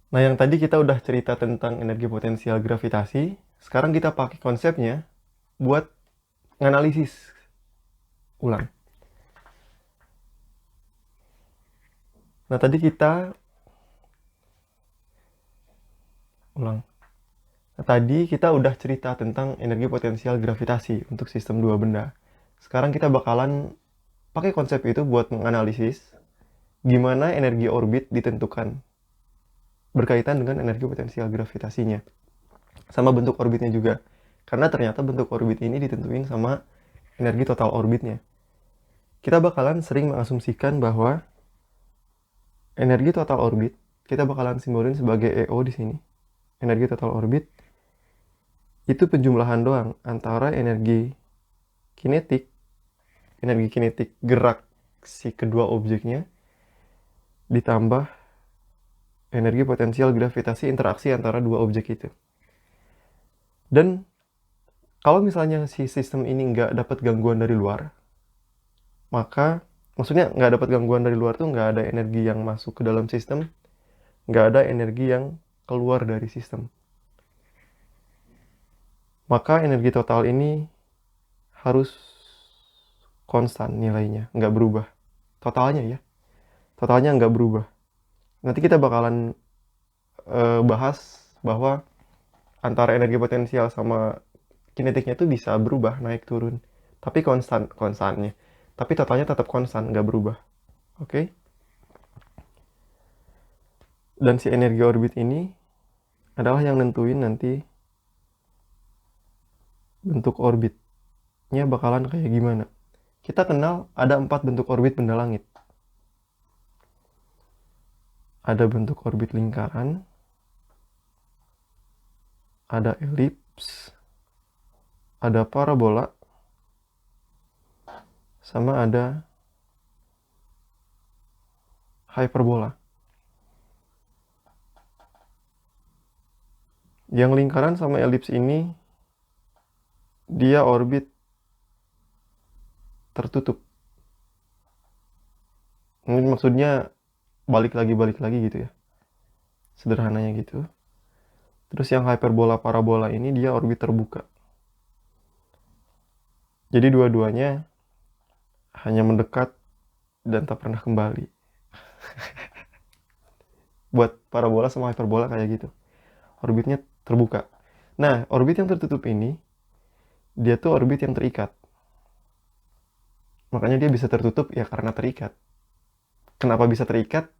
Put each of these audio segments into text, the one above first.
Nah, yang tadi kita udah cerita tentang energi potensial gravitasi. Sekarang kita pakai konsepnya buat nganalisis ulang. Nah, tadi kita ulang. Nah, tadi kita udah cerita tentang energi potensial gravitasi untuk sistem dua benda. Sekarang kita bakalan pakai konsep itu buat menganalisis gimana energi orbit ditentukan berkaitan dengan energi potensial gravitasinya. Sama bentuk orbitnya juga. Karena ternyata bentuk orbit ini ditentuin sama energi total orbitnya. Kita bakalan sering mengasumsikan bahwa energi total orbit kita bakalan simbolin sebagai EO di sini. Energi total orbit itu penjumlahan doang antara kinetik, energi kinetik gerak si kedua objeknya ditambah energi potensial gravitasi interaksi antara dua objek itu. Dan kalau misalnya si sistem ini nggak dapat gangguan dari luar, maka maksudnya nggak dapat gangguan dari luar tuh nggak ada energi yang masuk ke dalam sistem, nggak ada energi yang keluar dari sistem. Maka energi total ini harus konstan nilainya, nggak berubah. Totalnya ya, totalnya nggak berubah. Nanti kita bakalan bahas bahwa antara energi potensial sama kinetiknya itu bisa berubah naik turun. Tapi konstannya. Tapi totalnya tetap konstan, nggak berubah. Oke? Dan si energi orbit ini adalah yang nentuin nanti bentuk orbitnya bakalan kayak gimana. Kita kenal ada 4 bentuk orbit benda langit. Ada bentuk orbit lingkaran, ada elips, ada parabola, sama ada hyperbola. Yang lingkaran sama elips ini dia orbit tertutup. Ini maksudnya balik lagi gitu ya. Sederhananya gitu. Terus yang hyperbola parabola ini dia orbit terbuka. Jadi dua-duanya hanya mendekat dan tak pernah kembali. Buat parabola sama hyperbola kayak gitu. Orbitnya terbuka. Nah, orbit yang tertutup ini dia tuh orbit yang terikat. Makanya dia bisa tertutup ya karena terikat. Kenapa bisa terikat?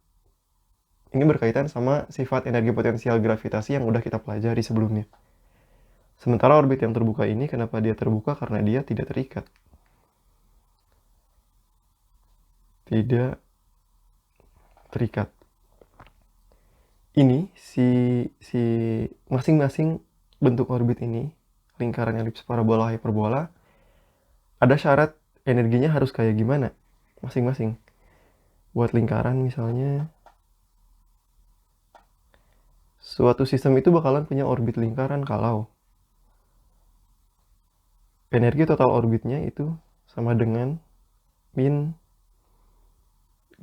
Ini berkaitan sama sifat energi potensial gravitasi yang udah kita pelajari sebelumnya. Sementara orbit yang terbuka ini, kenapa dia terbuka? Karena dia tidak terikat. Tidak terikat. Ini si masing-masing bentuk orbit ini, lingkaran, elips, parabola, hyperbola, ada syarat energinya harus kayak gimana masing-masing. Buat lingkaran misalnya, suatu sistem itu bakalan punya orbit lingkaran kalau energi total orbitnya itu sama dengan min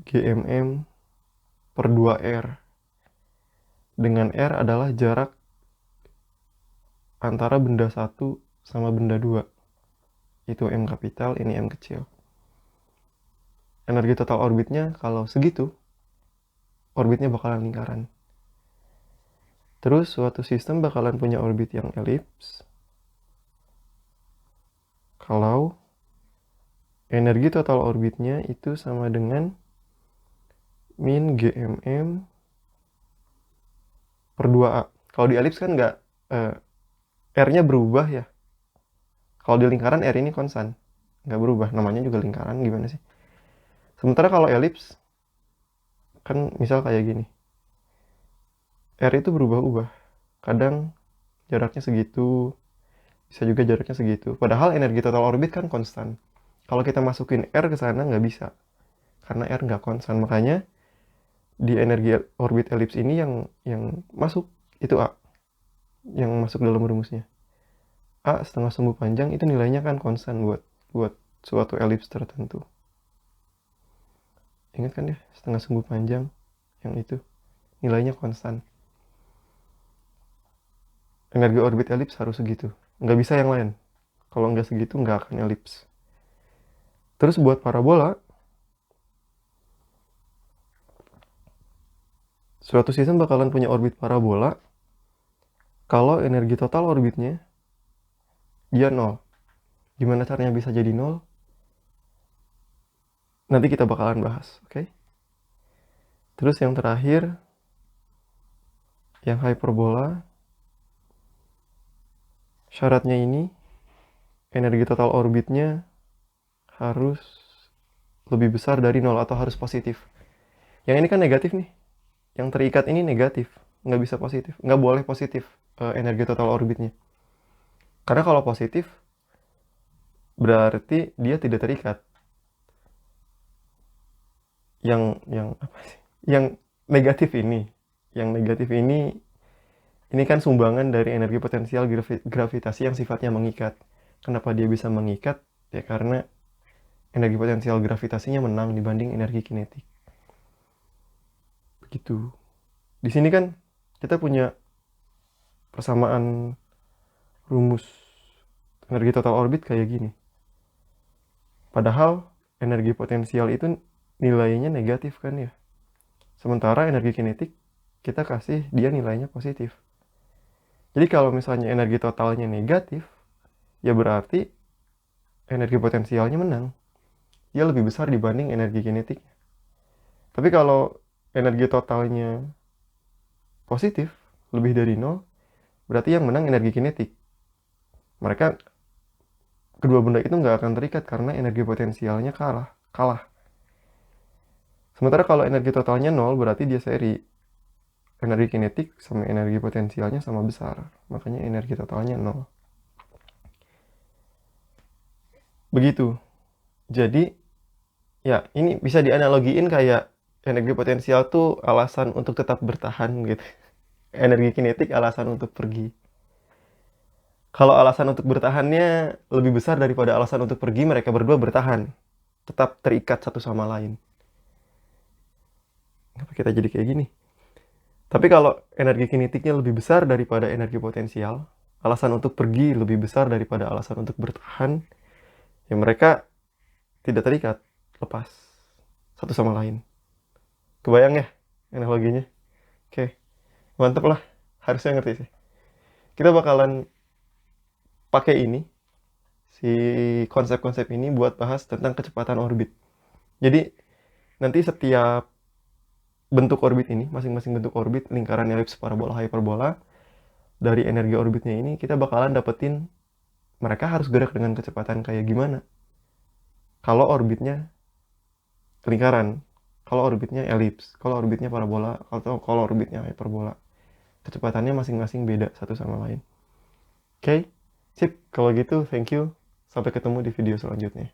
GMM per 2R. Dengan R adalah jarak antara benda satu sama benda dua. Itu M kapital, ini M kecil. Energi total orbitnya kalau segitu, orbitnya bakalan lingkaran. Terus suatu sistem bakalan punya orbit yang elips kalau energi total orbitnya itu sama dengan min GMM per 2A. Kalau di elips kan nggak, R-nya berubah ya. Kalau di lingkaran R ini konstan, nggak berubah. Namanya juga lingkaran, gimana sih? Sementara kalau elips, kan misal kayak gini. R itu berubah-ubah. Kadang jaraknya segitu, bisa juga jaraknya segitu. Padahal energi total orbit kan konstan. Kalau kita masukin R ke sana nggak bisa. Karena R nggak konstan. Makanya di energi orbit elips ini yang masuk itu A. Yang masuk dalam rumusnya. A setengah sumbu panjang itu nilainya kan konstan buat suatu elips tertentu. Ingat kan ya, setengah sumbu panjang yang itu nilainya konstan. energi orbit elips harus segitu, nggak bisa yang lain. Kalau nggak segitu nggak akan elips. Terus buat parabola, suatu sistem bakalan punya orbit parabola kalau energi total orbitnya dia 0. Gimana caranya bisa jadi 0? Nanti kita bakalan bahas, oke? Terus yang terakhir, yang hyperbola, syaratnya ini energi total orbitnya harus lebih besar dari 0 atau harus positif. Yang ini kan negatif nih. Yang terikat ini negatif, nggak bisa positif, nggak boleh positif energi total orbitnya. Karena kalau positif berarti dia tidak terikat. Yang apa sih? Yang negatif ini kan sumbangan dari energi potensial gravitasi yang sifatnya mengikat. Kenapa dia bisa mengikat? Ya karena energi potensial gravitasinya menang dibanding energi kinetik. Begitu. Di sini kan kita punya persamaan rumus energi total orbit kayak gini. Padahal energi potensial itu nilainya negatif kan ya. Sementara energi kinetik kita kasih dia nilainya positif. Jadi kalau misalnya energi totalnya negatif, ya berarti energi potensialnya menang. Dia lebih besar dibanding energi kinetiknya. Tapi kalau energi totalnya positif, lebih dari 0, berarti yang menang energi kinetik. Mereka kedua benda itu nggak akan terikat karena energi potensialnya kalah. Sementara kalau energi totalnya 0, berarti dia seri. Energi kinetik sama energi potensialnya sama besar. Makanya energi totalnya 0. Begitu. Jadi, ya ini bisa dianalogiin kayak energi potensial tuh alasan untuk tetap bertahan gitu. Energi kinetik alasan untuk pergi. Kalau alasan untuk bertahannya lebih besar daripada alasan untuk pergi, mereka berdua bertahan. Tetap terikat satu sama lain. Kenapa kita jadi kayak gini? Tapi kalau energi kinetiknya lebih besar daripada energi potensial, alasan untuk pergi lebih besar daripada alasan untuk bertahan, ya mereka tidak terikat, lepas satu sama lain. Kebayang ya analoginya? Oke, mantep lah. Harusnya ngerti sih. Kita bakalan pakai ini, si konsep-konsep ini buat bahas tentang kecepatan orbit. Jadi nanti setiap bentuk orbit ini, masing-masing bentuk orbit, lingkaran, elips, parabola, hyperbola, dari energi orbitnya ini kita bakalan dapetin mereka harus gerak dengan kecepatan kayak gimana. Kalau orbitnya lingkaran, kalau orbitnya elips, kalau orbitnya parabola, atau kalau orbitnya hyperbola. Kecepatannya masing-masing beda satu sama lain. Oke, sip. Kalau gitu, thank you. Sampai ketemu di video selanjutnya.